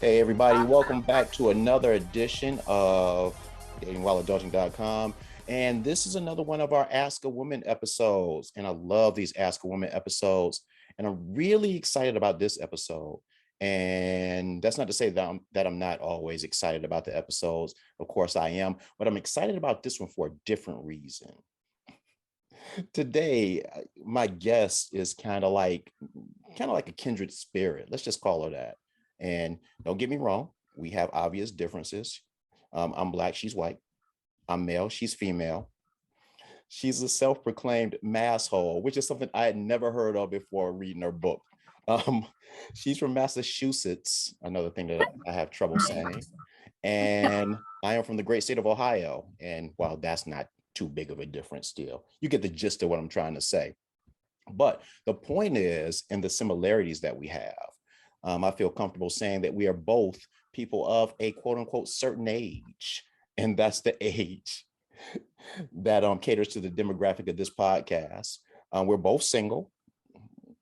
Hey, everybody, welcome back to another edition of datingwhileadulting.com. And this is another one of our Ask a Woman episodes. And I love these Ask a Woman episodes. And I'm really excited about this episode. And that's not to say that I'm not always excited about the episodes. Of course I am, but I'm excited about this one for a different reason. Today, my guest is kind of like a kindred spirit. Let's just call her that. And don't get me wrong, we have obvious differences. I'm Black, she's white. I'm male, she's female. She's a self-proclaimed masshole, which is something I had never heard of before reading her book. Um, she's from Massachusetts, another thing that I have trouble saying. And I am from the great state of Ohio. And while that's not too big of a difference still, you get the gist of what I'm trying to say. But the point is in the similarities that we have. I feel comfortable saying that we are both people of a quote unquote certain age. And that's the age that caters to the demographic of this podcast. We're both single.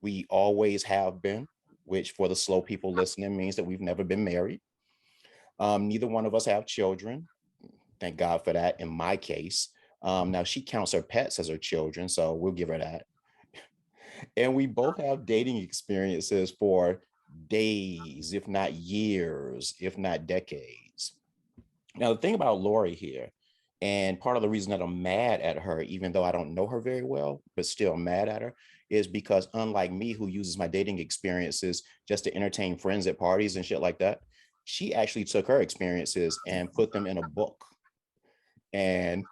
We always have been, which for the slow people listening means that we've never been married. Neither one of us have children. Thank God for that in my case. Now she counts her pets as her children, so we'll give her that. And we both have dating experiences for days, if not years, if not decades. Now, the thing about Lori here, and part of the reason that I'm mad at her, even though I don't know her very well, but still mad at her, is because unlike me, who uses my dating experiences just to entertain friends at parties and shit like that, she actually took her experiences and put them in a book. And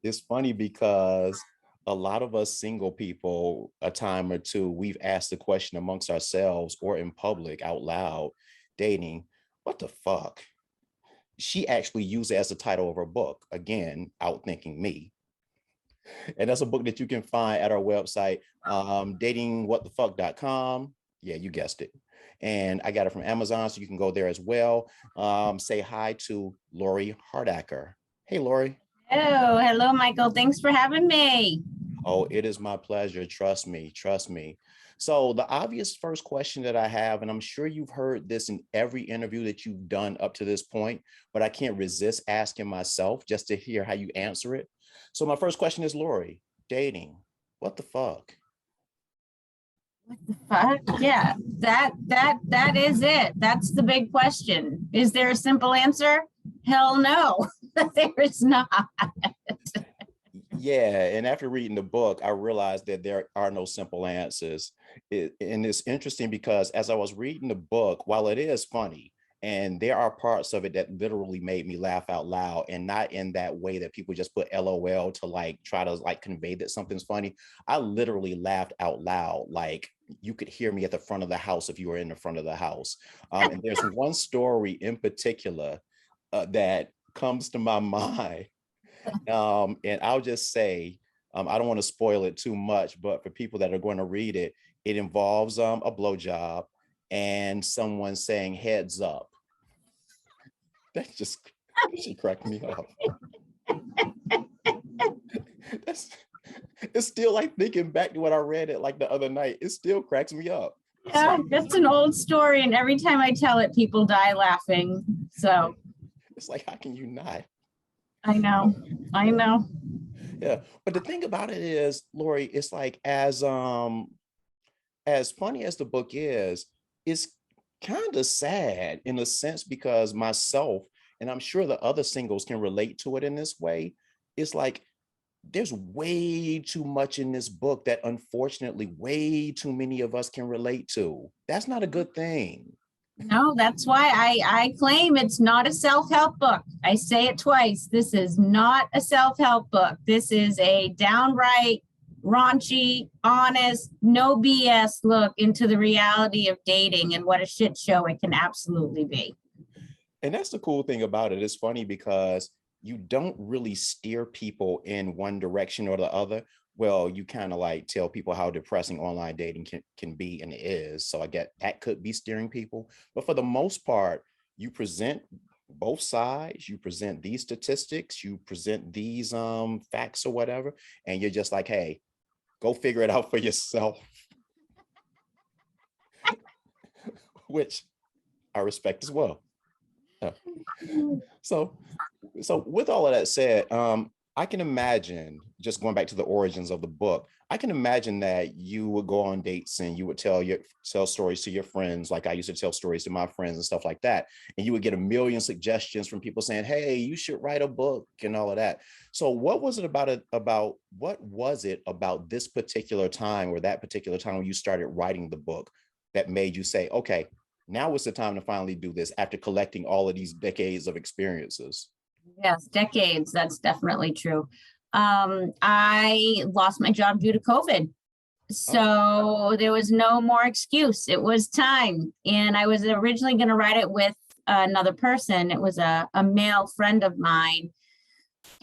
it's funny because a lot of us single people, a time or two, we've asked the question amongst ourselves or in public out loud, dating, what the fuck? She actually used it as the title of her book. Again, outthinking me. And that's a book that you can find at our website, datingwhatthefuck.com. Yeah, you guessed it. And I got it from Amazon, so you can go there as well. Say hi to Lori Hardacker. Hey, Lori. Hello, Michael. Thanks for having me. Oh, it is my pleasure. Trust me, trust me. So the obvious first question that I have, and I'm sure you've heard this in every interview that you've done up to this point, but I can't resist asking myself just to hear how you answer it. So my first question is, Lori, dating, what the fuck? What the fuck? Yeah, that is it. That's the big question. Is there a simple answer? Hell no, there is not. Yeah, and after reading the book, I realized that there are no simple answers. And it's interesting because as I was reading the book, while it is funny, and there are parts of it that literally made me laugh out loud, and not in that way that people just put LOL to like try to like convey that something's funny. I literally laughed out loud, like you could hear me at the front of the house if you were in the front of the house. And there's one story in particular that comes to my mind. And I'll just say, I don't want to spoil it too much, but for people that are going to read it, it involves a blowjob and someone saying heads up. That just she cracked me up. That's it's still like thinking back to what I read it like the other night. It still cracks me up. Yeah, that's an old story, and every time I tell it, people die laughing. So it's like, how can you not? I know, I know. Yeah, but the thing about it is, Lori, it's like as funny as the book is, it's kind of sad in a sense because myself, and I'm sure the other singles can relate to it in this way, it's like there's way too much in this book that unfortunately way too many of us can relate to. That's not a good thing. No, that's why I claim it's not a self-help book. I say it twice. This is not a self-help book. This is a downright raunchy, honest, no BS look into the reality of dating and what a shit show it can absolutely be. And that's the cool thing about it. It's funny because you don't really steer people in one direction or the other. Well, you kind of like tell people how depressing online dating can be and is. So I get that could be steering people. But for the most part, you present both sides, you present these statistics, you present these facts or whatever, and you're just like, hey, go figure it out for yourself. Which I respect as well. Yeah. So, so with all of that said, I can imagine, just going back to the origins of the book, I can imagine that you would go on dates and you would tell stories to your friends, like I used to tell stories to my friends and stuff like that. And you would get a million suggestions from people saying, hey, you should write a book and all of that. So what was it about this particular time, or that particular time when you started writing the book, that made you say, okay, now is the time to finally do this after collecting all of these decades of experiences? Yes, decades. That's definitely true. I lost my job due to COVID. Oh, So there was no more excuse. It was time. And I was originally going to write it with another person. It was a male friend of mine.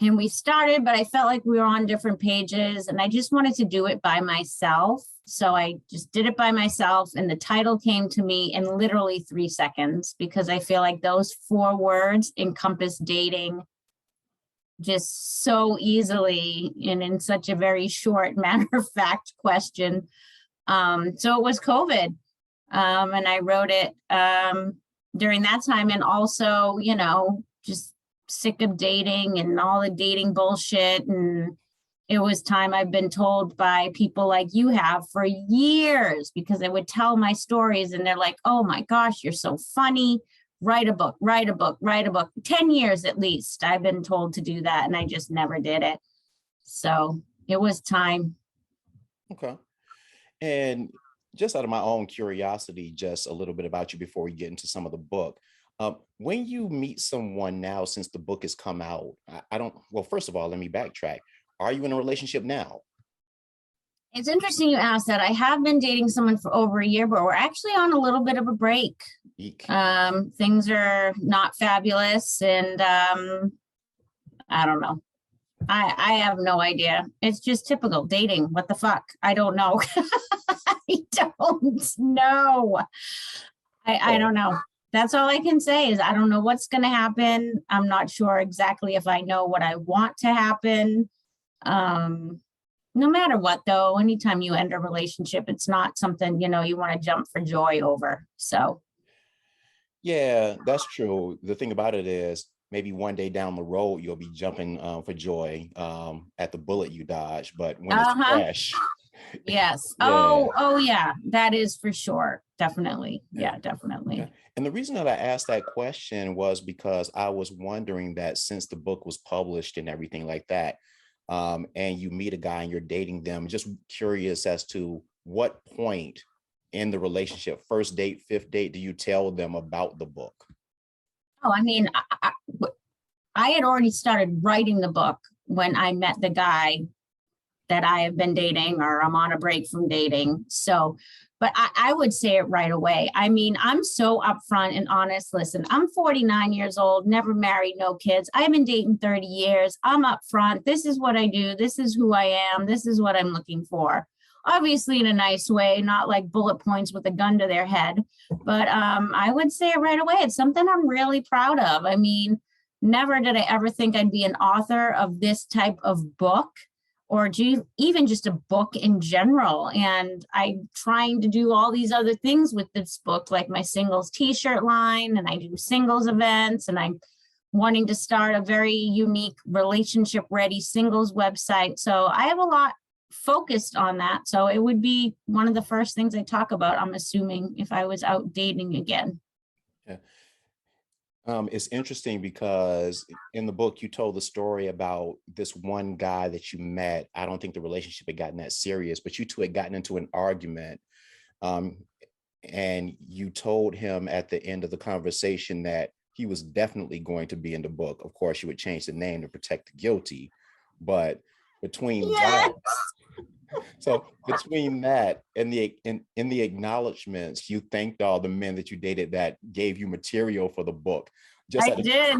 And we started, but I felt like we were on different pages and I just wanted to do it by myself. So I just did it by myself. And the title came to me in literally 3 seconds because I feel like those 4 words encompass dating just so easily and in such a very short matter of fact question. So it was COVID. And I wrote it during that time. And also, just sick of dating and all the dating bullshit. And it was time, I've been told by people like you have for years, because I would tell my stories and they're like, oh my gosh, you're so funny. Write a book, write a book, write a book. 10 years at least I've been told to do that. And I just never did it. So it was time. okay. And just out of my own curiosity, just a little bit about you before we get into some of the book. When you meet someone now, since the book has come out, I don't, well, first of all, let me backtrack. Are you in a relationship now? It's interesting you asked that. I have been dating someone for over a year, but we're actually on a little bit of a break. Eek. Things are not fabulous, and I don't know. I have no idea. It's just typical dating. What the fuck? I don't know. I don't know. I don't know. That's all I can say is I don't know what's going to happen. I'm not sure exactly if I know what I want to happen. No matter what, though, anytime you end a relationship, it's not something, you want to jump for joy over. So, Yeah, that's true. The thing about it is, maybe one day down the road, you'll be jumping for joy at the bullet you dodged. But when it's uh-huh. fresh, Yes. yeah. Oh, yeah. That is for sure. Definitely. Yeah, Yeah. definitely. And the reason that I asked that question was because I was wondering that since the book was published and everything like that, and you meet a guy and you're dating them, just curious as to what point in the relationship, first date, fifth date, do you tell them about the book? Oh, I mean, I had already started writing the book when I met the guy that I have been dating, or I'm on a break from dating. So, but I would say it right away. I mean, I'm so upfront and honest. Listen, I'm 49 years old, never married, no kids. I've been dating 30 years. I'm upfront. This is what I do. This is who I am. This is what I'm looking for. Obviously in a nice way, not like bullet points with a gun to their head. But I would say it right away. It's something I'm really proud of. I mean, never did I ever think I'd be an author of this type of book, or even just a book in general. And I'm trying to do all these other things with this book, like my singles t-shirt line, and I do singles events, and I'm wanting to start a very unique relationship ready singles website. So I have a lot focused on that. So it would be one of the first things I talk about, I'm assuming, if I was out dating again. Yeah. It's interesting because in the book you told the story about this one guy that you met. I don't think the relationship had gotten that serious, but you two had gotten into an argument. Um, and you told him at the end of the conversation that he was definitely going to be in the book. Of course, you would change the name to protect the guilty, but between Yes. that, so between that and in the acknowledgments, you thanked all the men that you dated that gave you material for the book. Just I out of, did.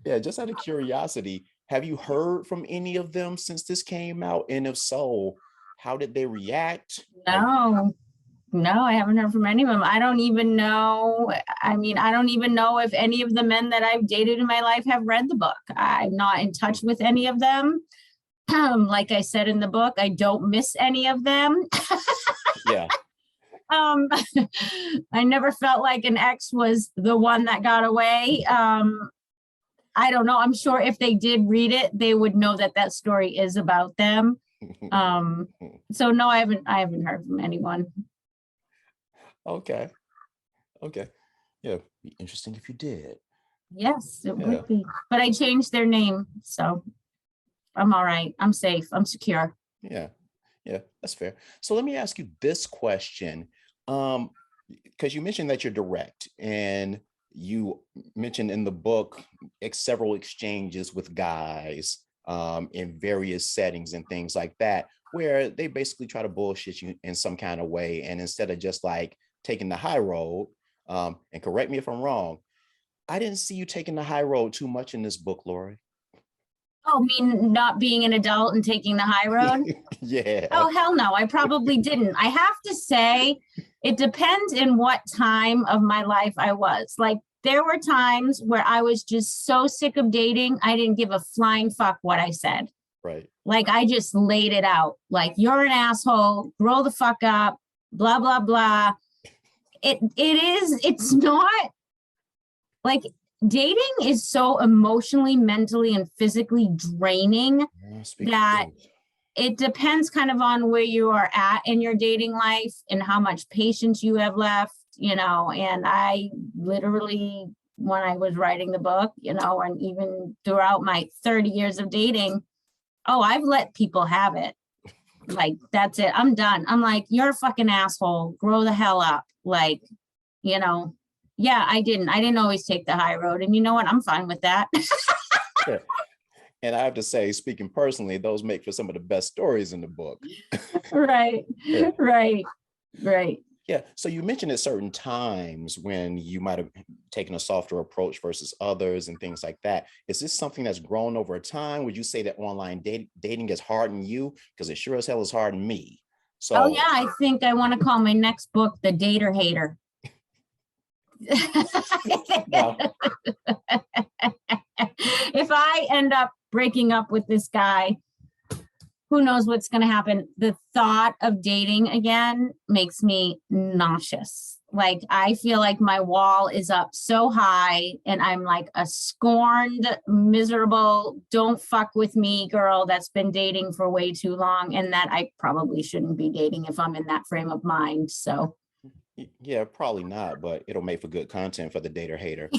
yeah, just out of curiosity, have you heard from any of them since this came out? And if so, how did they react? Like, No, I haven't heard from any of them. I don't even know. I mean, I don't even know if any of the men that I've dated in my life have read the book. I'm not in touch with any of them. Like I said in the book, I don't miss any of them. yeah. I never felt like an ex was the one that got away. I don't know. I'm sure if they did read it, they would know that that story is about them. So no, I haven't heard from anyone. Okay. Okay. Yeah. Be interesting if you did. Yes, it Yeah. would be. But I changed their name, so I'm all right. I'm safe. I'm secure. Yeah. Yeah. That's fair. So let me ask you this question. Because you mentioned that you're direct, and you mentioned in the book several exchanges with guys in various settings and things like that, where they basically try to bullshit you in some kind of way. And instead of just like taking the high road, and correct me if I'm wrong, I didn't see you taking the high road too much in this book, Lori. Oh, mean not being an adult and taking the high road? Yeah. Oh, hell no. I probably didn't. I have to say, it depends in what time of my life I was. Like, there were times where I was just so sick of dating, I didn't give a flying fuck what I said. Right. Like, I just laid it out. Like, you're an asshole, grow the fuck up, blah, blah, blah. It's not like dating is so emotionally, mentally, and physically draining that it depends kind of on where you are at in your dating life and how much patience you have left, and I literally, when I was writing the book, and even throughout my 30 years of dating, I've let people have it. Like, that's it. I'm done. I'm like, you're a fucking asshole. Grow the hell up. Like, yeah, I didn't always take the high road. And you know what? I'm fine with that. Yeah. And I have to say, speaking personally, those make for some of the best stories in the book. Right. Yeah. Right. Yeah. So you mentioned at certain times when you might have taken a softer approach versus others and things like that. Is this something that's grown over time? Would you say that online dating has hardened you? Because it sure as hell has hardened me. So, oh yeah, I think I want to call my next book The Dater Hater. no. If I end up breaking up with this guy, who knows what's going to happen? The thought of dating again makes me nauseous. Like, I feel like my wall is up so high and I'm like a scorned, miserable, don't fuck with me girl that's been dating for way too long, and that I probably shouldn't be dating if I'm in that frame of mind. So yeah, probably not, but it'll make for good content for the dater hater.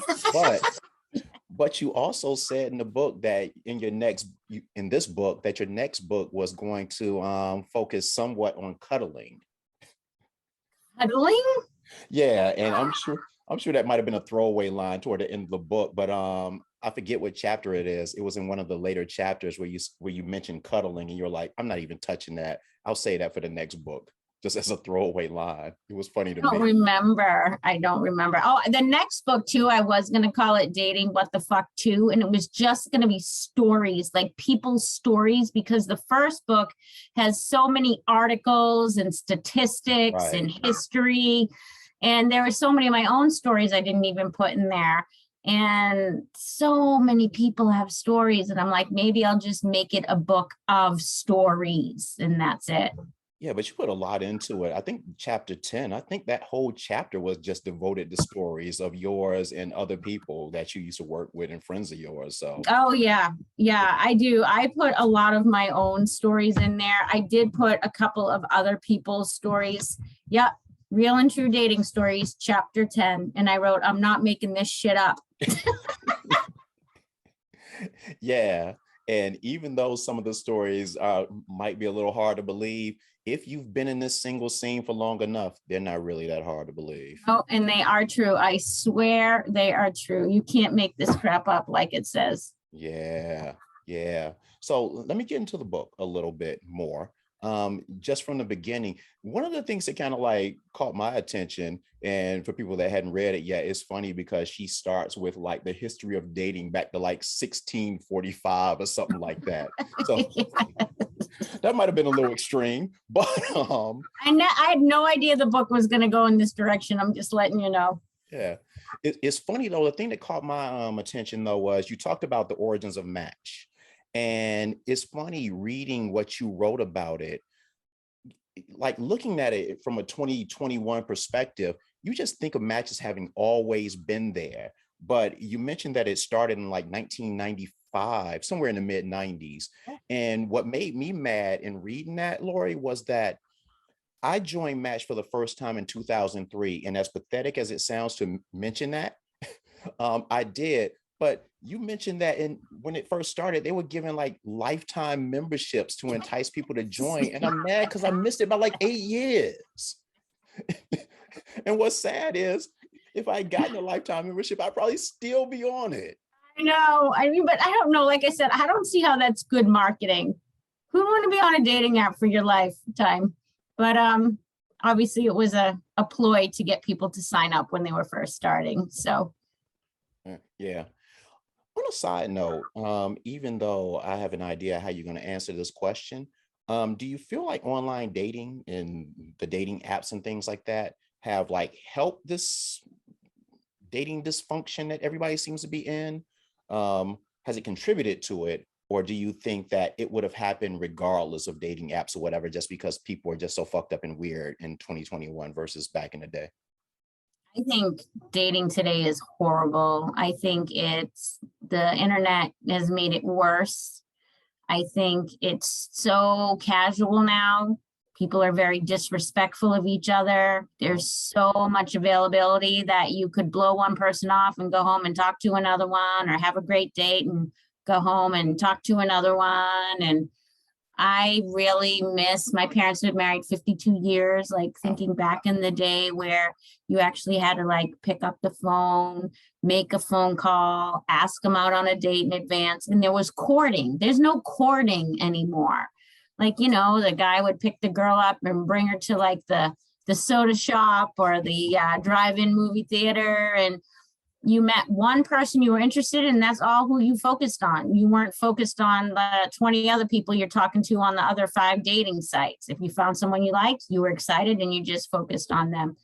But you also said in the book that in this book that your next book was going to focus somewhat on cuddling. Cuddling? Yeah, and I'm sure that might have been a throwaway line toward the end of the book, but I forget what chapter it is. It was in one of the later chapters where you mentioned cuddling, and you're like, I'm not even touching that. I'll say that for the next book, just as a throwaway line. It was funny to me. I don't remember. Oh, the next book too, I was going to call it Dating What the Fuck Too. And it was just going to be stories, like people's stories, because the first book has so many articles and statistics and history. And there were so many of my own stories I didn't even put in there. And so many people have stories. And I'm like, maybe I'll just make it a book of stories. And that's it. Yeah, but you put a lot into it. I think chapter 10, I think that whole chapter was just devoted to stories of yours and other people that you used to work with and friends of yours. So, oh, yeah, I do. I put a lot of my own stories in there. I did put a couple of other people's stories. Yep. Real and True Dating Stories, chapter 10. And I wrote, I'm not making this shit up. yeah. And even though some of the stories might be a little hard to believe, if you've been in this single scene for long enough, they're not really that hard to believe. Oh, and they are true. I swear they are true. You can't make this crap up like it says. Yeah. Yeah. So let me get into the book a little bit more. Just from the beginning, one of the things that kind of like caught my attention, and for people that hadn't read it yet, it's funny because she starts with like the history of dating back to like 1645 or something like that. So that might have been a little extreme, but I had no idea the book was going to go in this direction. I'm just letting you know. Yeah, it's funny though. The thing that caught my attention though was you talked about the origins of Match. And it's funny reading what you wrote about it. like looking at it from a 2021 perspective, you just think of Match as having always been there. But you mentioned that it started in like 1995, somewhere in the mid 90s. And what made me mad in reading that, Lori, was that I joined Match for the first time in 2003. And as pathetic as it sounds to mention that, I did. But you mentioned that when it first started, they were giving like lifetime memberships to entice people to join. And I'm mad because I missed it by like 8 years. And what's sad is if I had gotten a lifetime membership, I'd probably still be on it. I know. I mean, but I don't know. Like I said, I don't see how that's good marketing. Who would want to be on a dating app for your lifetime? But obviously it was a ploy to get people to sign up when they were first starting. So yeah. On a side note, even though I have an idea how you're going to answer this question, do you feel like online dating and the dating apps and things like that have like helped this dating dysfunction that everybody seems to be in? Has it contributed to it? Or do you think that it would have happened regardless of dating apps or whatever, just because people are just so fucked up and weird in 2021 versus back in the day? I think dating today is horrible. I think the internet has made it worse. I think it's so casual now. People are very disrespectful of each other. There's so much availability that you could blow one person off and go home and talk to another one, or have a great date and go home and talk to another one. And I really miss, my parents have been married 52 years, like thinking back in the day where you actually had to like pick up the phone, make a phone call, ask them out on a date in advance. And there was courting. There's no courting anymore. Like, the guy would pick the girl up and bring her to like the soda shop or the drive-in movie theater. And you met one person you were interested in, and that's all who you focused on. You weren't focused on the 20 other people you're talking to on the other 5 dating sites. If you found someone you liked, you were excited and you just focused on them.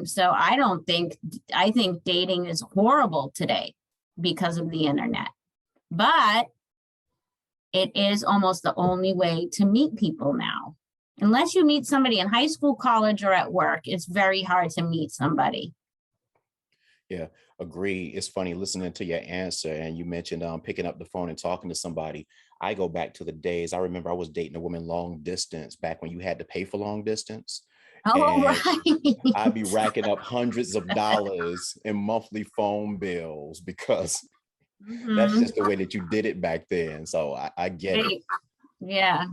So I think dating is horrible today because of the internet. But it is almost the only way to meet people now. Unless you meet somebody in high school, college, or at work, it's very hard to meet somebody. Yeah, agree. It's funny listening to your answer, and you mentioned picking up the phone and talking to somebody. I go back to the days. I remember I was dating a woman long distance back when you had to pay for long distance. Oh, And right. I'd be racking up hundreds of dollars in monthly phone bills because that's just the way that you did it back then. So I get it. Yeah.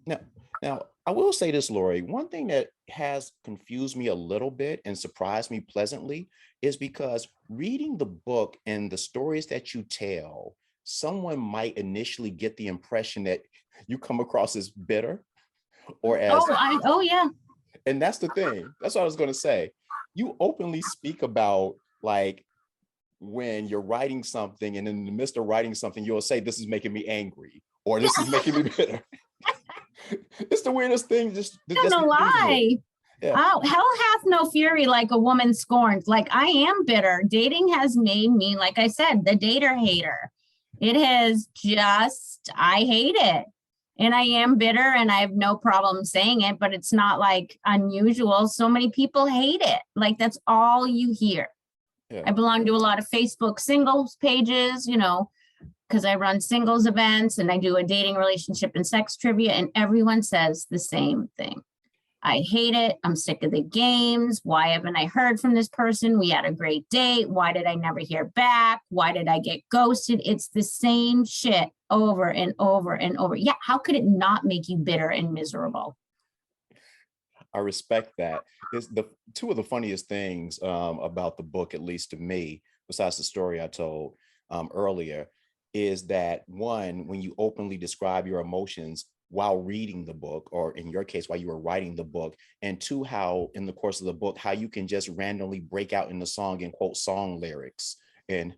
Now, I will say this, Lori, one thing that has confused me a little bit and surprised me pleasantly is because reading the book and the stories that you tell, someone might initially get the impression that you come across as bitter or as, yeah. and that's the thing. That's what I was going to say. You openly speak about like when you're writing something, and in the midst of writing something, you'll say, this is making me angry, or this is making me bitter. It's the weirdest thing. Just no lie. Yeah. Oh, hell hath no fury like a woman scorned. Like, I am bitter. Dating has made me, like I said, the dater hater. It has just, I hate it. And I am bitter, and I have no problem saying it, but it's not like unusual. So many people hate it. Like, that's all you hear. Yeah. I belong to a lot of Facebook singles pages, because I run singles events and I do a dating, relationship, and sex trivia, and everyone says the same thing. I hate it. I'm sick of the games. Why haven't I heard from this person? We had a great date. Why did I never hear back? Why did I get ghosted? It's the same shit over and over and over. Yeah, how could it not make you bitter and miserable? I respect that. It's the two of the funniest things about the book, at least to me, besides the story I told earlier, is that one, when you openly describe your emotions while reading the book, or in your case, while you were writing the book, and two, how in the course of the book, how you can just randomly break out in the song and quote song lyrics. And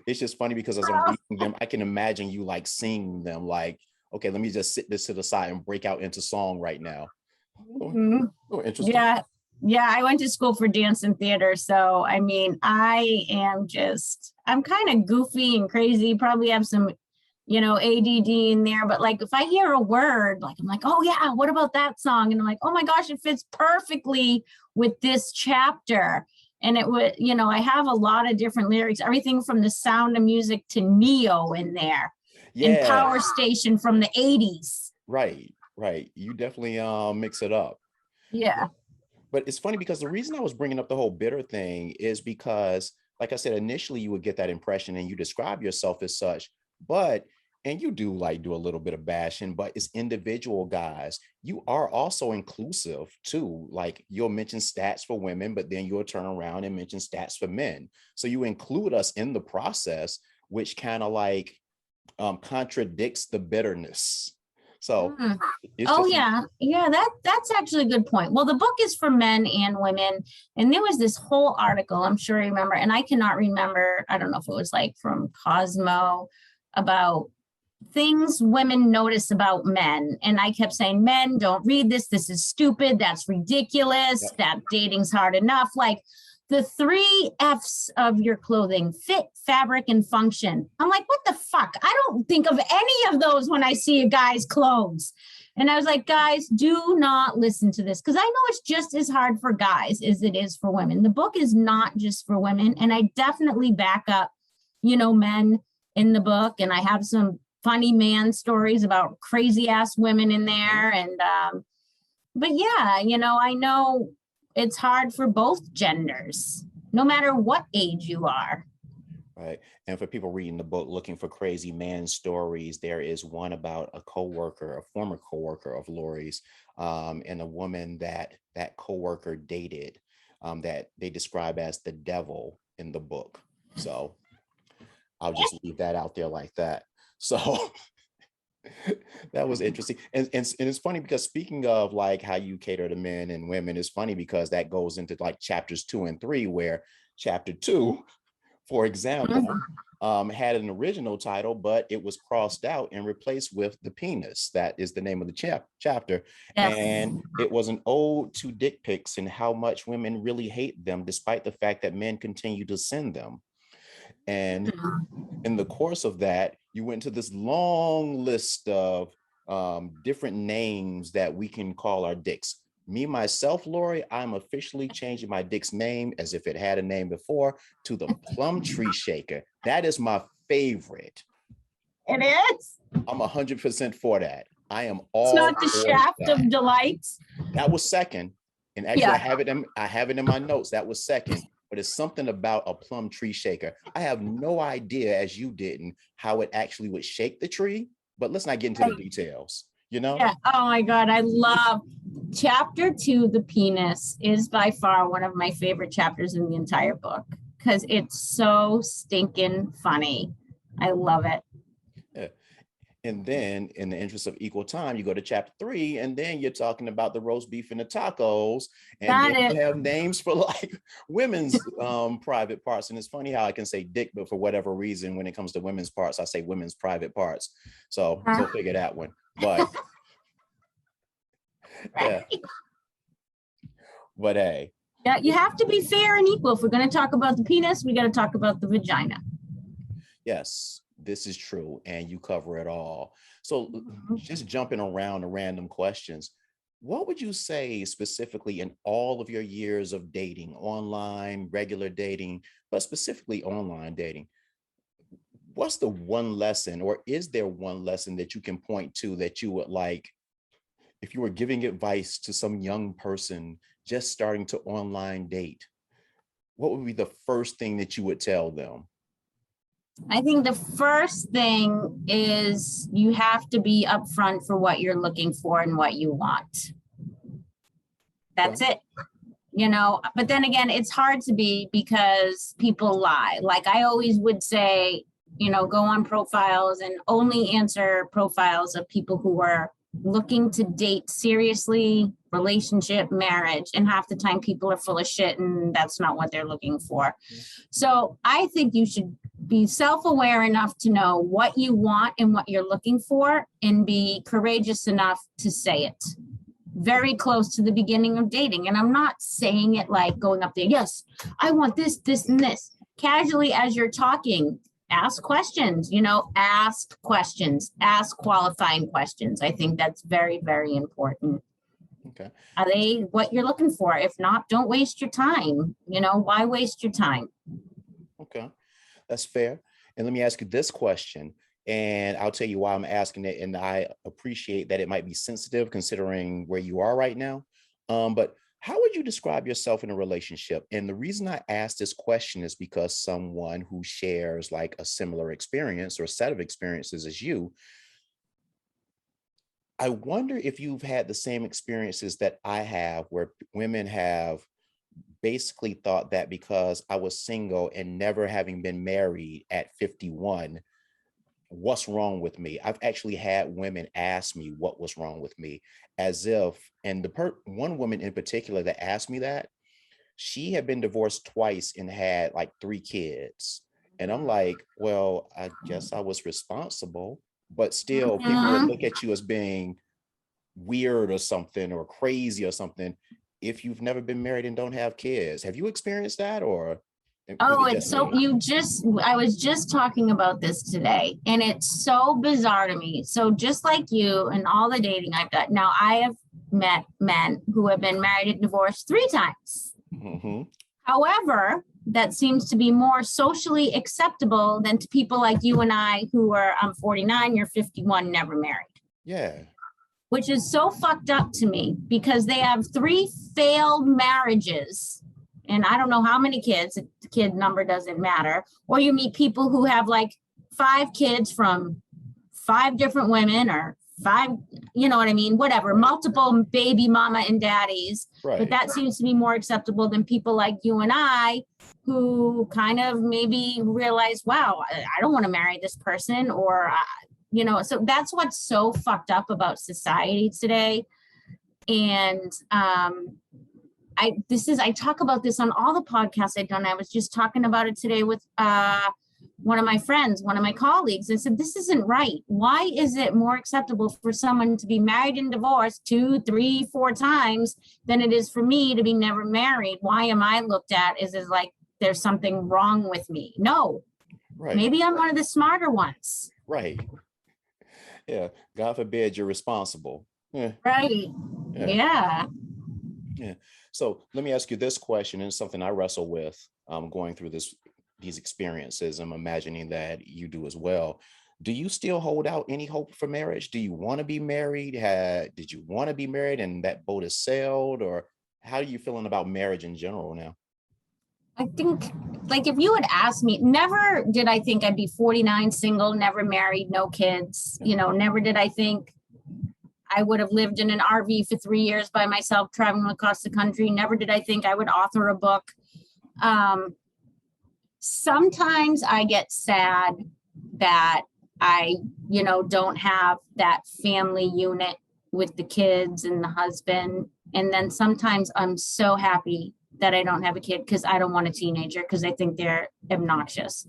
it's just funny because as I'm reading them, I can imagine you like singing them like, okay, let me just sit this to the side and break out into song right now. Oh, interesting. Yeah, I went to school for dance and theater. So, I mean, I'm kind of goofy and crazy, probably have some ADD in there. But like, if I hear a word, like, I'm like, oh yeah, what about that song? And I'm like, oh my gosh, it fits perfectly with this chapter. And it would, I have a lot of different lyrics, everything from The Sound of Music to Neo in there, and Yeah, Power Station from the 80s. right, right. You definitely mix it up. Yeah. But it's funny because the reason I was bringing up the whole bitter thing is because, like I said, initially you would get that impression and you describe yourself as such, but and you do do a little bit of bashing, but it's individual guys. You are also inclusive too. Like you'll mention stats for women, but then you'll turn around and mention stats for men. So you include us in the process, which kind of contradicts the bitterness. So Mm. it's Oh just yeah. That's actually a good point. Well, the book is for men and women, and there was this whole article, I'm sure you remember, and I cannot remember, I don't know if it was like from Cosmo, about things women notice about men. And I kept saying, men, don't read this. This is stupid. That's ridiculous. Yep. That dating's hard enough. Like the 3 F's of your clothing: fit, fabric, and function. I'm like, what the fuck? I don't think of any of those when I see a guy's clothes. And I was like, guys, do not listen to this, because I know it's just as hard for guys as it is for women. The book is not just for women. And I definitely back up, men in the book. And I have some funny man stories about crazy ass women in there. And, but yeah, I know it's hard for both genders, no matter what age you are. right. And for people reading the book looking for crazy man stories, there is one about a former coworker of Lori's, and a woman that coworker dated, that they describe as the devil in the book. So I'll just leave that out there like that. So that was interesting. And it's funny because speaking of like how you cater to men and women, it's funny because that goes into like chapters 2 and 3, where chapter 2, for example, had an original title, but it was crossed out and replaced with the penis. That is the name of the chapter. Yes. And it was an ode to dick pics and how much women really hate them, despite the fact that men continue to send them. And in the course of that, you went to this long list of different names that we can call our dicks. Me, myself, Lori, I'm officially changing my dick's name, as if it had a name before, to the Plum Tree Shaker. That is my favorite. It is? I'm 100% for that. I am all. It's not the Shaft that. of Delights. That was second. And actually, yeah. I have it in my notes. That was second. But it's something about a plum tree shaker. I have no idea, as you didn't, how it actually would shake the tree, but let's not get into the details, Yeah. Oh my God. I love chapter 2, the penis, is by far one of my favorite chapters in the entire book, because it's so stinking funny. I love it. Yeah. And then in the interest of equal time, you go to chapter 3, and then you're talking about the roast beef and the tacos. And then you have names for like women's private parts. And it's funny how I can say dick, but for whatever reason, when it comes to women's parts, I say women's private parts. So go figure that one. But yeah. But hey. Yeah, you have to be fair and equal. If we're going to talk about the penis, we got to talk about the vagina. Yes. This is true, and you cover it all. So just jumping around to random questions, what would you say specifically in all of your years of dating, online, regular dating, but specifically online dating? What's the one lesson, or is there one lesson that you can point to that you would like, if you were giving advice to some young person just starting to online date, what would be the first thing that you would tell them? I think the first thing is you have to be upfront for what you're looking for and what you want. That's it. But then again, it's hard to be because people lie. Like I always would say, go on profiles and only answer profiles of people who are looking to date seriously, relationship, marriage, and half the time people are full of shit and that's not what they're looking for. So I think you should be self-aware enough to know what you want and what you're looking for, and be courageous enough to say it very close to the beginning of dating. And I'm not saying it like going up there, yes, I want this, this, and this. Casually as you're talking, ask questions, ask questions, ask qualifying questions. I think that's very, very important. Okay. Are they what you're looking for? If not, don't waste your time. Why waste your time? Okay. That's fair. And let me ask you this question, and I'll tell you why I'm asking it. And I appreciate that it might be sensitive considering where you are right now. But how would you describe yourself in a relationship? And the reason I ask this question is because someone who shares like a similar experience or set of experiences as you, I wonder if you've had the same experiences that I have, where women have basically thought that because I was single and never having been married at 51, what's wrong with me? I've actually had women ask me what was wrong with me, as if, and one woman in particular that asked me that, she had been divorced twice and had like 3 kids. And I'm like, well, I guess I was responsible, but still people would look at you as being weird or something or crazy or something if you've never been married and don't have kids. Have you experienced that, or Oh, it's so I was just talking about this today, and it's so bizarre to me. So just like you and all the dating I've done, now I have met men who have been married and divorced 3 times. Mm-hmm. However, that seems to be more socially acceptable than to people like you and I who are, I'm 49, you're 51, never married. Yeah. Which is so fucked up to me because they have 3 failed marriages and I don't know how many kids, the kid number doesn't matter. Or you meet people who have like 5 kids from 5 different women or 5, you know what I mean? Whatever, multiple baby mama and daddies. Right. But that seems to be more acceptable than people like you and I who kind of maybe realize, wow, I don't want to marry this person, or so that's what's so fucked up about society today. And I talk about this on all the podcasts I've done. I was just talking about it today with one of my friends, one of my colleagues. I said, this isn't right. Why is it more acceptable for someone to be married and divorced 2, 3, 4 times than it is for me to be never married? Why am I looked at as like there's something wrong with me? No. Right. Maybe I'm one of the smarter ones. Right. Yeah. God forbid you're responsible. Yeah. Right. Yeah. Yeah. So let me ask you this question, and it's something I wrestle with going through these experiences. I'm imagining that you do as well. Do you still hold out any hope for marriage? Do you want to be married? Did you want to be married and that boat has sailed? Or how are you feeling about marriage in general now? I think, like, if you had asked me, never did I think I'd be 49, single, never married, no kids. Never did I think I would have lived in an RV for 3 years by myself, traveling across the country. Never did I think I would author a book. Sometimes I get sad that I, don't have that family unit with the kids and the husband. And then sometimes I'm so happy that I don't have a kid because I don't want a teenager because I think they're obnoxious.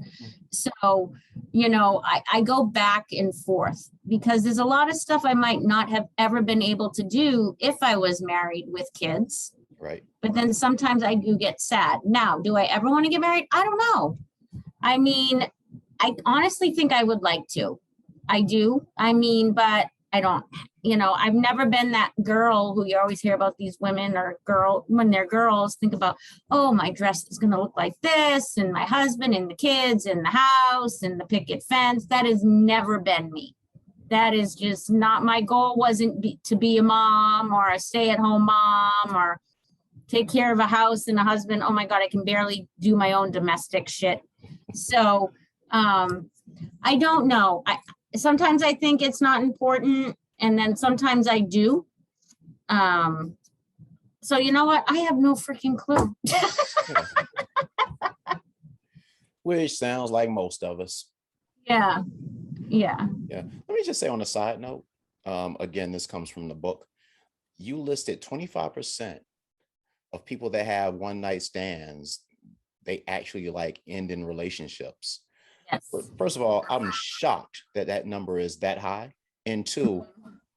So, I go back and forth because there's a lot of stuff I might not have ever been able to do if I was married with kids. Right. But then sometimes I do get sad. Now, do I ever want to get married? I don't know. I mean, I honestly think I would like to. I do. But I don't, I've never been that girl who you always hear about, these women or when they're girls, think about, oh, my dress is going to look like this, and my husband and the kids and the house and the picket fence. That has never been me. That is just not, my goal wasn't to be a mom or a stay-at-home mom or take care of a house and a husband. Oh my God, I can barely do my own domestic shit. So I don't know. Sometimes I think it's not important, and then sometimes I do. So you know what? I have no freaking clue. Which sounds like most of us. Yeah. Let me just say on a side note, again, this comes from the book. You listed 25% of people that have one night stands, they actually like end in relationships. Yes. First of all, I'm shocked that number is that high. And 2,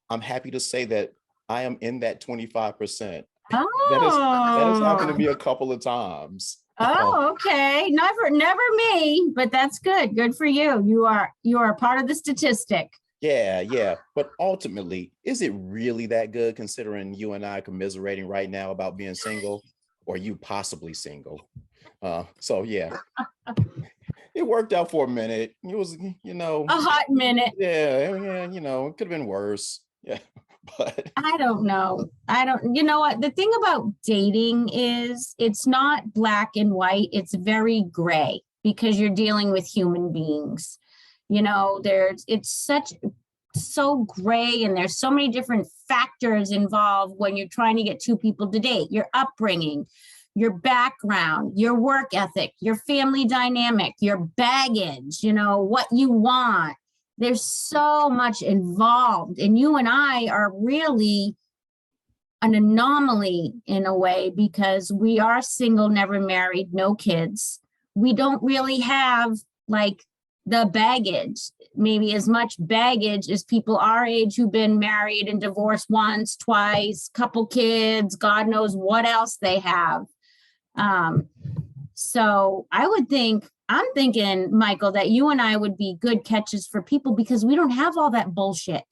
I'm happy to say that I am in that 25%. Oh. That has happened to me a couple of times. Oh, okay. Never me, but that's good. Good for you. You are a part of the statistic. Yeah, yeah. But ultimately, is it really that good considering you and I commiserating right now about being single or you possibly single? So yeah, it worked out for a minute. It was, A hot minute. yeah, yeah, it could have been worse. Yeah, but I don't know. I don't, you know what? The thing about dating is it's not black and white, it's very gray because you're dealing with human beings. It's so gray, and there's so many different factors involved when you're trying to get two people to date: your upbringing, your background, your work ethic, your family dynamic, your baggage, what you want. There's so much involved, and you and I are really an anomaly in a way because we are single, never married, no kids. We don't really have like the baggage, maybe as much baggage as people our age who've been married and divorced once, twice, couple kids, God knows what else they have. So I'm thinking, Michael, that you and I would be good catches for people because we don't have all that bullshit.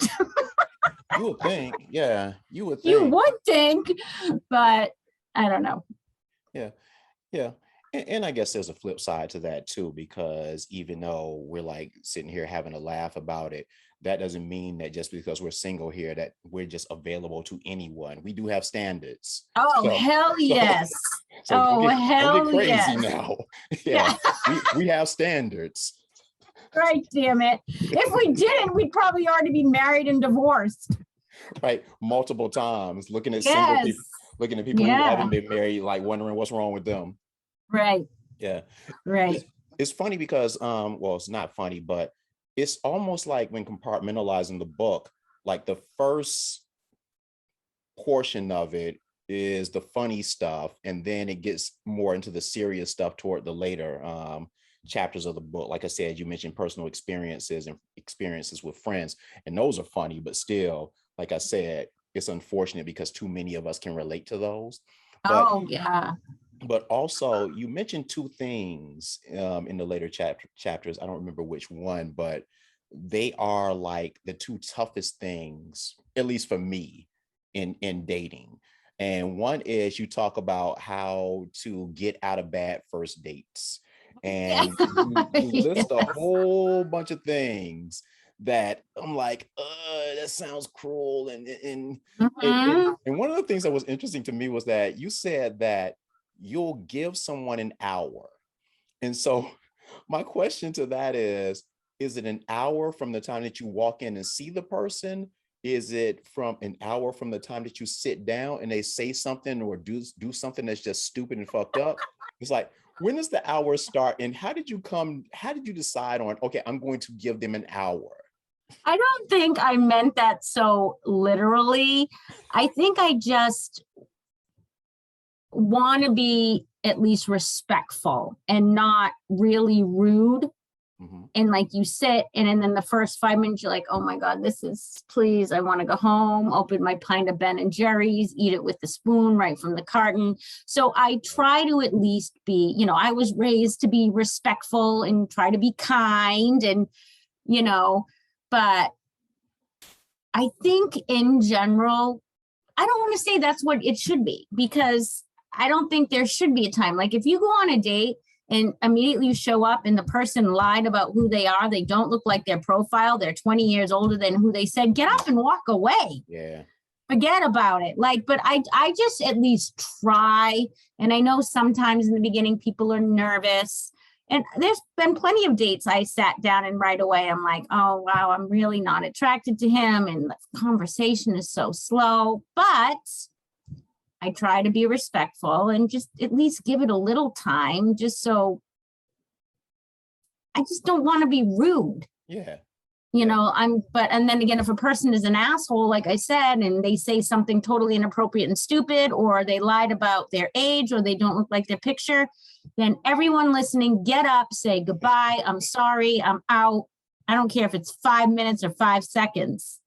you would think, yeah, you would You think, would think, but I don't know. yeah, yeah. And I guess there's a flip side to that too, because even though we're like sitting here having a laugh about it, that doesn't mean that just because we're single here that we're just available to anyone. We do have standards. Oh, So, hell so, yes. so Oh, don't get hell crazy yes. now. Yeah, Yeah, we have standards, right, damn it. If we didn't, we'd probably already be married and divorced. right? Multiple times, looking at single Yes. people, looking at people who Yeah. haven't been married, like wondering what's wrong with them. Right. Yeah. Right. It's funny because well, it's not funny, but it's almost like when compartmentalizing the book, like the first portion of it is the funny stuff, and then it gets more into the serious stuff toward the later chapters of the book. Like I said, you mentioned personal experiences and experiences with friends, and those are funny, but still, like I said, it's unfortunate because too many of us can relate to those. But Oh, yeah. also you mentioned two things in the later chapters. I don't remember which one, but they are like the two toughest things, at least for me, in dating. And one is you talk about how to get out of bad first dates, Yeah. and you list a Yes. whole bunch of things that I'm like, that sounds cruel. Mhm. And one of the things that was interesting to me was that you said that you'll give someone an hour. And so my question to that is it an hour from the time that you walk in and see the person? Is it from an hour from the time that you sit down and they say something or do something that's just stupid and fucked up? It's like, when does the hour start? And how did you decide on, okay, I'm going to give them an hour? I don't think I meant that so literally. I think I just want to be at least respectful and not really rude. Mm-hmm. And like you sit and then the first 5 minutes you're like, oh my God, this is, please, I want to go home, open my pint of Ben and Jerry's, eat it with the spoon right from the carton. So I try to at least be, I was raised to be respectful and try to be kind and, but I think in general, I don't want to say that's what it should be because I don't think there should be a time. Like if you go on a date and immediately you show up and the person lied about who they are, they don't look like their profile, they're 20 years older than who they said, get up and walk away. Yeah. Forget about it. But I just at least try. And I know sometimes in the beginning people are nervous. And there's been plenty of dates I sat down and right away I'm like, oh, wow, I'm really not attracted to him. And the conversation is so slow. But I try to be respectful and just at least give it a little time just so I just don't want to be rude. Yeah. And then again, if a person is an asshole, like I said, and they say something totally inappropriate and stupid, or they lied about their age, or they don't look like their picture, then everyone listening, get up, say goodbye. I'm sorry. I'm out. I don't care if it's 5 minutes or 5 seconds.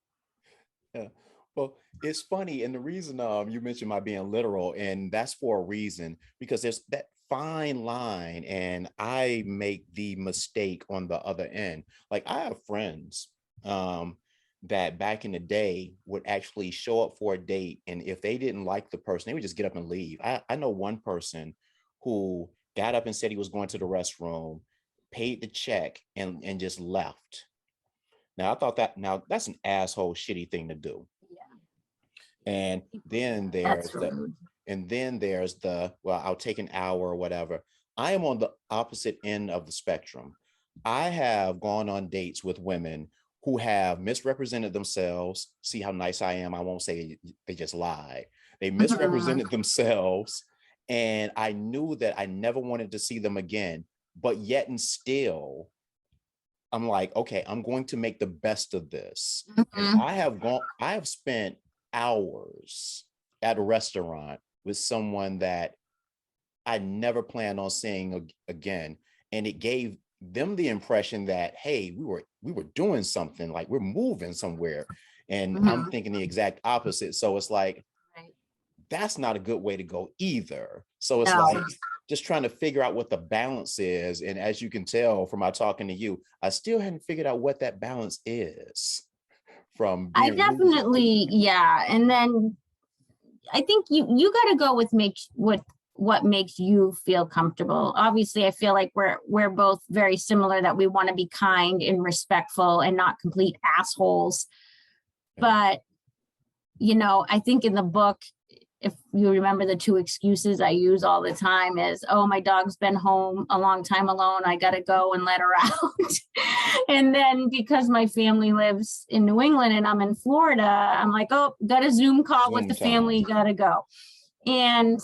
Yeah. Well, it's funny. And the reason you mentioned my being literal, and that's for a reason, because there's that fine line, and I make the mistake on the other end. Like I have friends that back in the day would actually show up for a date, and if they didn't like the person, they would just get up and leave. I know one person who got up and said he was going to the restroom, paid the check, and just left. Now I thought that, now that's an asshole shitty thing to do. And then That's there's the rude. well, I'll take an hour or whatever. I am on the opposite end of the spectrum. I have gone on dates with women who have misrepresented themselves. See how nice I am. I won't say they just lied. They misrepresented themselves. And I knew that I never wanted to see them again. But yet and still, I'm like, okay, I'm going to make the best of this. And I have spent hours at a restaurant with someone that I never planned on seeing again. And it gave them the impression that, hey, we were doing something, like we're moving somewhere. And I'm thinking the exact opposite. So it's like, that's not a good way to go either. So it's like just trying to figure out what the balance is. And as you can tell from my talking to you, I still hadn't figured out what that balance is from being. I definitely, yeah. And then I think you got to go with what makes you feel comfortable. Obviously, I feel like we're both very similar, that we want to be kind and respectful and not complete assholes. But, I think in the book, if you remember, the two excuses I use all the time is, oh, my dog's been home a long time alone, I got to go and let her out. And then because my family lives in New England and I'm in Florida, I'm like, oh, got a Zoom call with the family, got to go. And,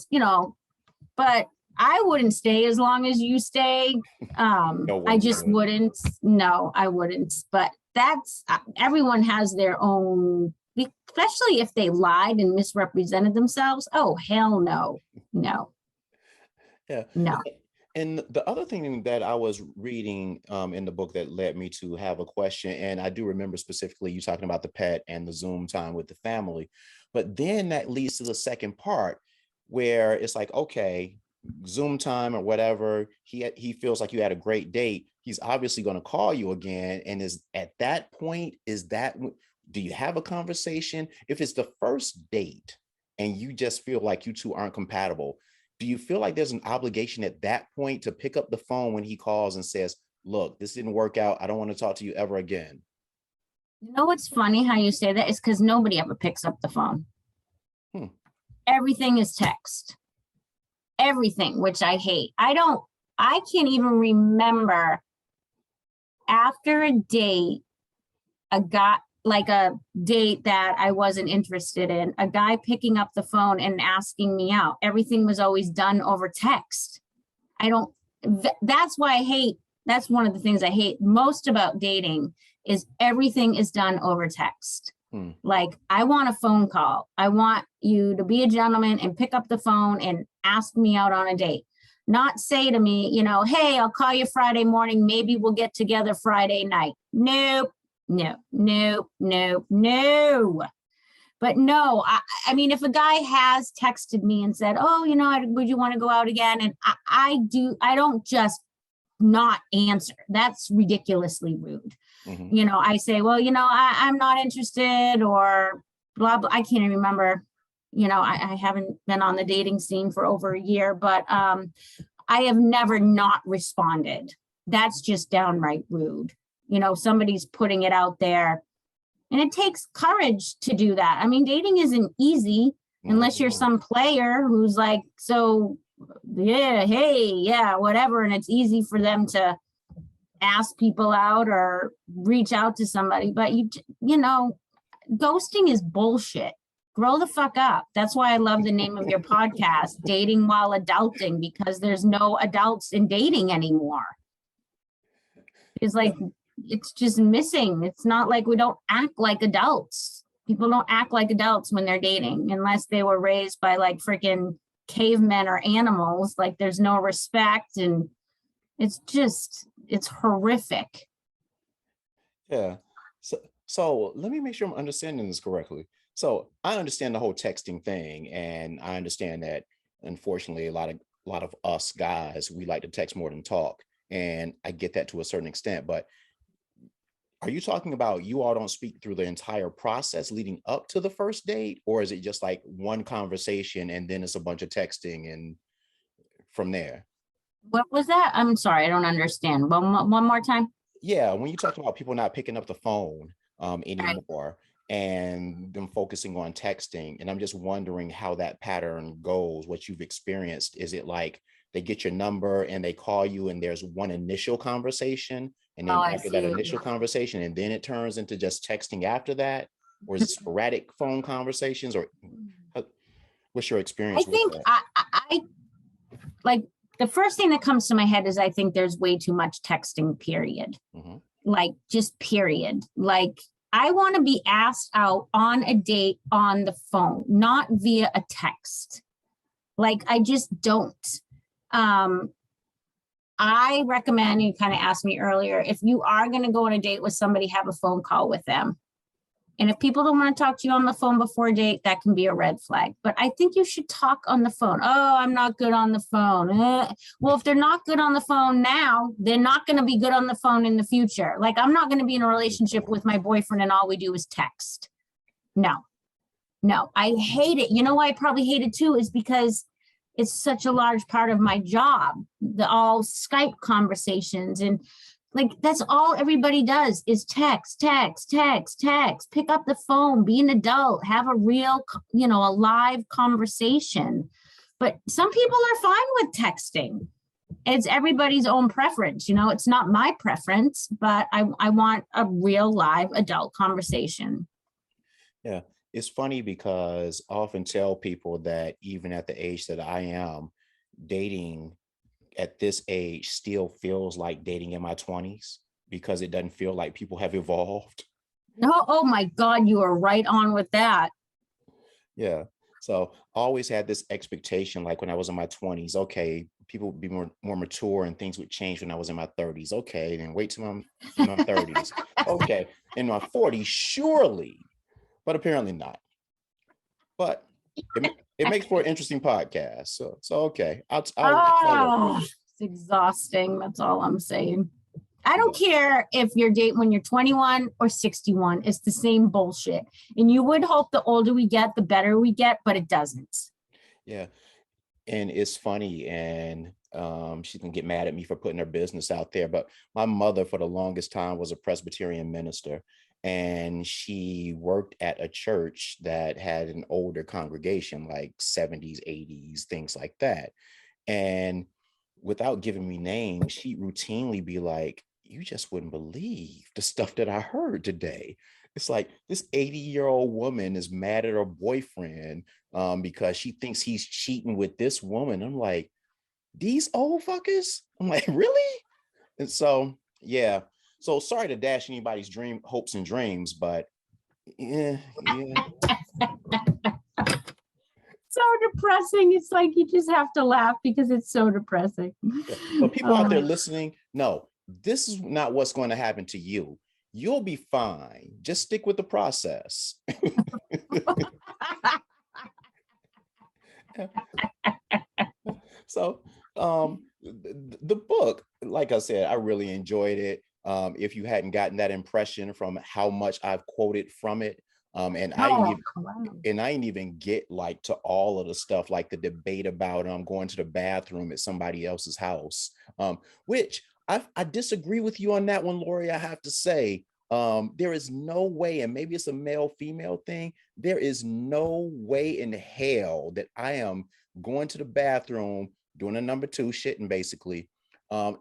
but I wouldn't stay as long as you stay. I just wouldn't. No, I wouldn't. But that's, everyone has their own, especially if they lied and misrepresented themselves. Oh, hell no. Yeah. No. And the other thing that I was reading in the book that led me to have a question, and I do remember specifically you talking about the pet and the Zoom time with the family, but then that leads to the second part where it's like, okay, Zoom time or whatever, he feels like you had a great date. He's obviously going to call you again. And is at that point, do you have a conversation? If it's the first date and you just feel like you two aren't compatible, do you feel like there's an obligation at that point to pick up the phone when he calls and says, look, this didn't work out, I don't want to talk to you ever again? You know what's funny how you say that? It's because nobody ever picks up the phone. Everything is text. Everything, which I hate. I can't even remember after a date, a date that I wasn't interested in, a guy picking up the phone and asking me out. Everything was always done over text. That's why I hate, that's one of the things I hate most about dating is everything is done over text. Like, I want a phone call. I want you to be a gentleman and pick up the phone and ask me out on a date. Not say to me, hey, I'll call you Friday morning. Maybe we'll get together Friday night. Nope. No. But no, I mean, if a guy has texted me and said, oh, would you want to go out again? And I don't just not answer. That's ridiculously rude. I say, well, I'm not interested, or blah, blah. I can't even remember, I haven't been on the dating scene for over a year, but I have never not responded. That's just downright rude. Somebody's putting it out there, and it takes courage to do that. I mean, dating isn't easy unless you're some player who's like, so yeah, hey, yeah, whatever. And it's easy for them to ask people out or reach out to somebody, but ghosting is bullshit. Grow the fuck up. That's why I love the name of your podcast, Dating While Adulting, because there's no adults in dating anymore. It's like, it's just missing. It's not like we don't act like adults. People don't act like adults when they're dating unless they were raised by like freaking cavemen or animals. Like, there's no respect, and it's horrific. Yeah. So let me make sure I'm understanding this correctly. So I understand the whole texting thing, and I understand that unfortunately a lot of a lot of us guys, we like to text more than talk. And I get that to a certain extent, but are you talking about you all don't speak through the entire process leading up to the first date? Or is it just like one conversation and then it's a bunch of texting and from there? What was that? I'm sorry, I don't understand. One more time. Yeah, when you talk about people not picking up the phone Right. anymore and them focusing on texting, and I'm just wondering how that pattern goes, what you've experienced. Is it like they get your number and they call you and there's one initial conversation, and Oh, then I after that see. initial conversation, and then it turns into just texting after that? Or is it sporadic phone conversations? Or what's your I experience with think that? I like the first thing that comes to my head is I think there's way too much texting, period. Mm-hmm. Like just period. Like I want to be asked out on a date on the phone, not via a text. Like I just don't. Um, I recommend, you kind of asked me earlier, if you are going to go on a date with somebody, have a phone call with them. And if people don't want to talk to you on the phone before a date, that can be a red flag. But I think you should talk on the phone. Oh, I'm not good on the phone. Well, if they're not good on the phone now, they're not going to be good on the phone in the future. Like I'm not going to be in a relationship with my boyfriend and all we do is text. No, no, I hate it. You know why I probably hate it too is because it's such a large part of my job, the all Skype conversations and like that's all everybody does is text, text, text, text. Pick up the phone, be an adult, have a real, a live conversation. But some people are fine with texting. It's everybody's own preference. It's not my preference, but I want a real live adult conversation. Yeah, it's funny because I often tell people that even at the age that I am, dating at this age still feels like dating in my 20s because it doesn't feel like people have evolved. No, oh my God, you are right on with that. Yeah. So I always had this expectation, like when I was in my 20s, okay, people would be more mature and things would change when I was in my 30s. Okay, then wait till I'm in my 30s. Okay, in my 40s, surely, but apparently not. But it makes for an interesting podcast. So okay, I'll work with Oh, it. it's exhausting. That's all I'm saying. I don't Yeah. care if you're dating when you're 21 or 61. It's the same bullshit. And you would hope the older we get, the better we get, but it doesn't. Yeah. And it's funny, and she's gonna get mad at me for putting her business out there, but my mother for the longest time was a Presbyterian minister, and she worked at a church that had an older congregation, like 70s, 80s, things like that. And without giving me names, she routinely be like, you just wouldn't believe the stuff that I heard today. It's like this 80-year-old woman is mad at her boyfriend because she thinks he's cheating with this woman. I'm like, these old fuckers? I'm like, really? And so, yeah. So sorry to dash anybody's dream, hopes and dreams, but yeah. So depressing. It's like you just have to laugh because it's so depressing. Yeah. But people out there listening, no, this is not what's going to happen to you. You'll be fine. Just stick with the process. So the book, like I said, I really enjoyed it. If you hadn't gotten that impression from how much I've quoted from it, and I didn't Oh, even, wow. and I didn't even get like to all of the stuff, like the debate about going to the bathroom at somebody else's house, which I disagree with you on that one, Lori. I have to say, there is no way, and maybe it's a male female thing. There is no way in hell that I am going to the bathroom doing a number two, shitting basically,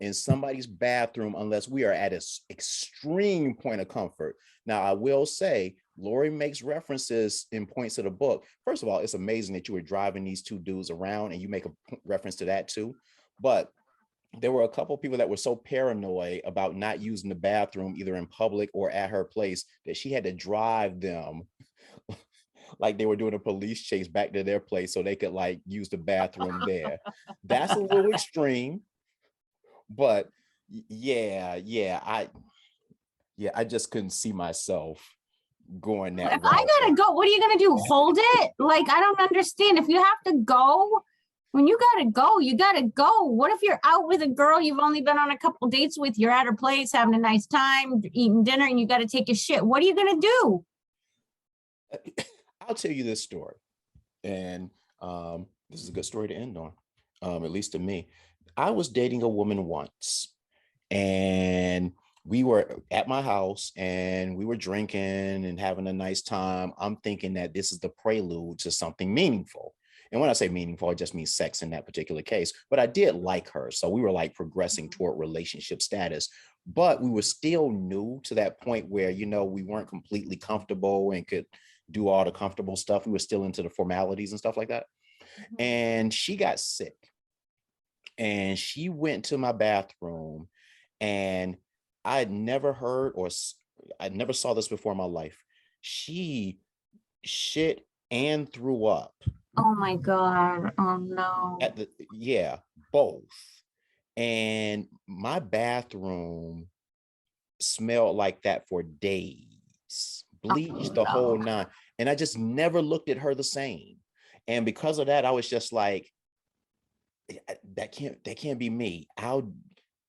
in somebody's bathroom unless we are at an extreme point of comfort. Now, I will say, Lori makes references in points of the book. First of all, it's amazing that you were driving these two dudes around and you make a reference to that too. But there were a couple of people that were so paranoid about not using the bathroom either in public or at her place that she had to drive them like they were doing a police chase back to their place so they could like use the bathroom there. That's a little extreme, but I just couldn't see myself going that If I route. gotta go, what are you gonna do? Hold it? Like, I don't understand. If you have to go, When you gotta go, you gotta go. What if you're out with a girl you've only been on a couple dates with? You're at her place having a nice time, eating dinner, and you got to take a shit. What are you gonna do? I'll tell you this story, and this is a good story to end on, at least to me. I was dating a woman once, and we were at my house and we were drinking and having a nice time. I'm thinking that this is the prelude to something meaningful. And when I say meaningful, it just means sex in that particular case. But I did like her. So we were like progressing toward relationship status. But we were still new to that point where, we weren't completely comfortable and could do all the comfortable stuff. We were still into the formalities and stuff like that. And she got sick. And she went to my bathroom, and I had never heard or I never saw this before in my life. She shit and threw up. Oh my God. Oh no. Both. And my bathroom smelled like that for days, bleached the whole nine. And I just never looked at her the same. And because of that, I was just like, that can't be me. I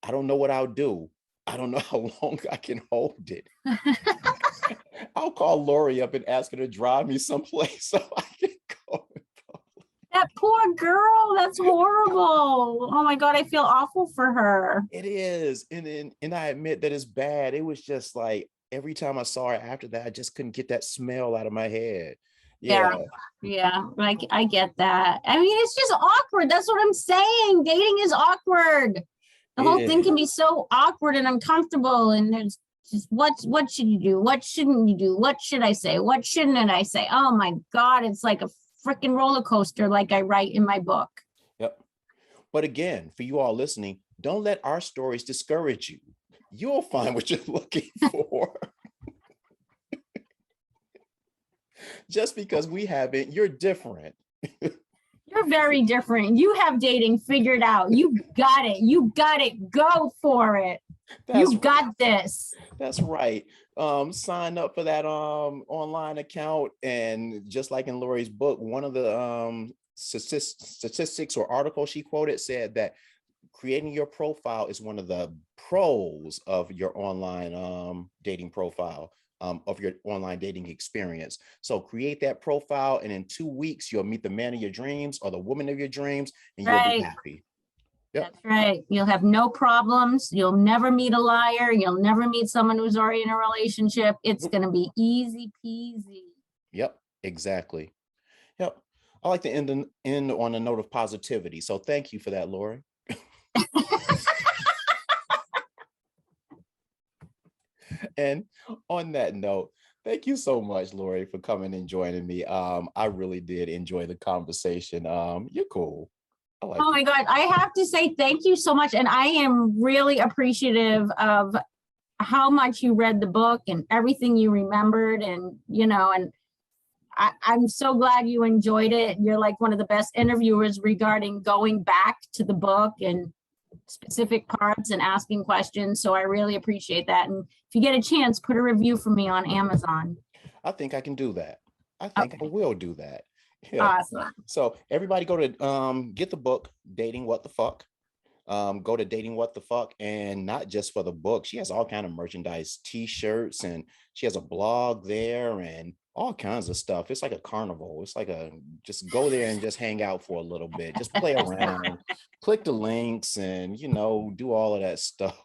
don't know what I'll do. I don't know how long I can hold it. I'll call Lori up and ask her to drive me someplace so I can go. That poor girl. That's horrible. Oh my God. I feel awful for her. It is. And I admit that it's bad. It was just like every time I saw her after that, I just couldn't get that smell out of my head. Yeah. Like I get that. I mean, it's just awkward. That's what I'm saying. Dating is awkward. The whole thing can be so awkward and uncomfortable. And there's just what should you do? What shouldn't you do? What should I say? What shouldn't I say? Oh my God, it's like a freaking roller coaster, like I write in my book. Yep. But again, for you all listening, don't let our stories discourage you. You'll find what you're looking for. Just because we haven't, you're different. You're very different. You have dating figured out. You got it. You got it. Go for it. You got this. That's right. Sign up for that online account. And just like in Lori's book, one of the statistics or articles she quoted said that creating your profile is one of the pros of your online dating profile. Of your online dating experience. So create that profile, and in 2 weeks, you'll meet the man of your dreams or the woman of your dreams, and you'll be happy. Yep. That's right. You'll have no problems. You'll never meet a liar. You'll never meet someone who's already in a relationship. It's going to be easy peasy. Yep, exactly. Yep. I like to end on a note of positivity. So thank you for that, Lori. And on that note, thank you so much, Lori, for coming and joining me. I really did enjoy the conversation. You're cool. Oh my God. I have to say thank you so much. And I am really appreciative of how much you read the book and everything you remembered. And, and I'm so glad you enjoyed it. You're like one of the best interviewers regarding going back to the book and specific parts and asking questions. So I really appreciate that. And if you get a chance, put a review for me on Amazon. I think I can do that. I think I will do that. Yeah. Awesome. So everybody go to get the book, Dating What the Fuck. Go to Dating What the Fuck, and not just for the book. She has all kind of merchandise, t-shirts, and she has a blog there and all kinds of stuff. It's like a carnival. It's like just go there and just hang out for a little bit. Just play around, click the links, and do all of that stuff.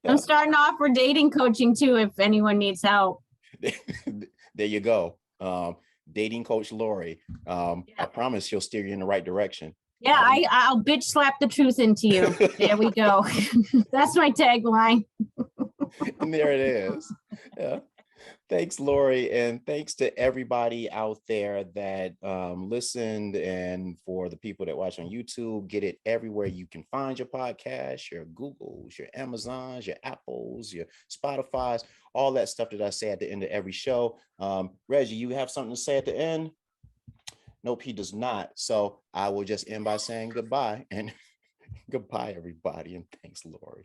I'm starting off for dating coaching too, if anyone needs help. There you go. Dating coach Lori. I promise she'll steer you in the right direction. Yeah, I'll bitch slap the truth into you. There we go. That's my tagline. And there it is. Yeah. Thanks, Lori. And thanks to everybody out there that listened. And for the people that watch on YouTube, get it everywhere you can find your podcast, your Googles, your Amazons, your Apples, your Spotifys, all that stuff that I say at the end of every show. Reggie, you have something to say at the end? Nope, he does not. So I will just end by saying goodbye, and goodbye, everybody. And thanks, Lori.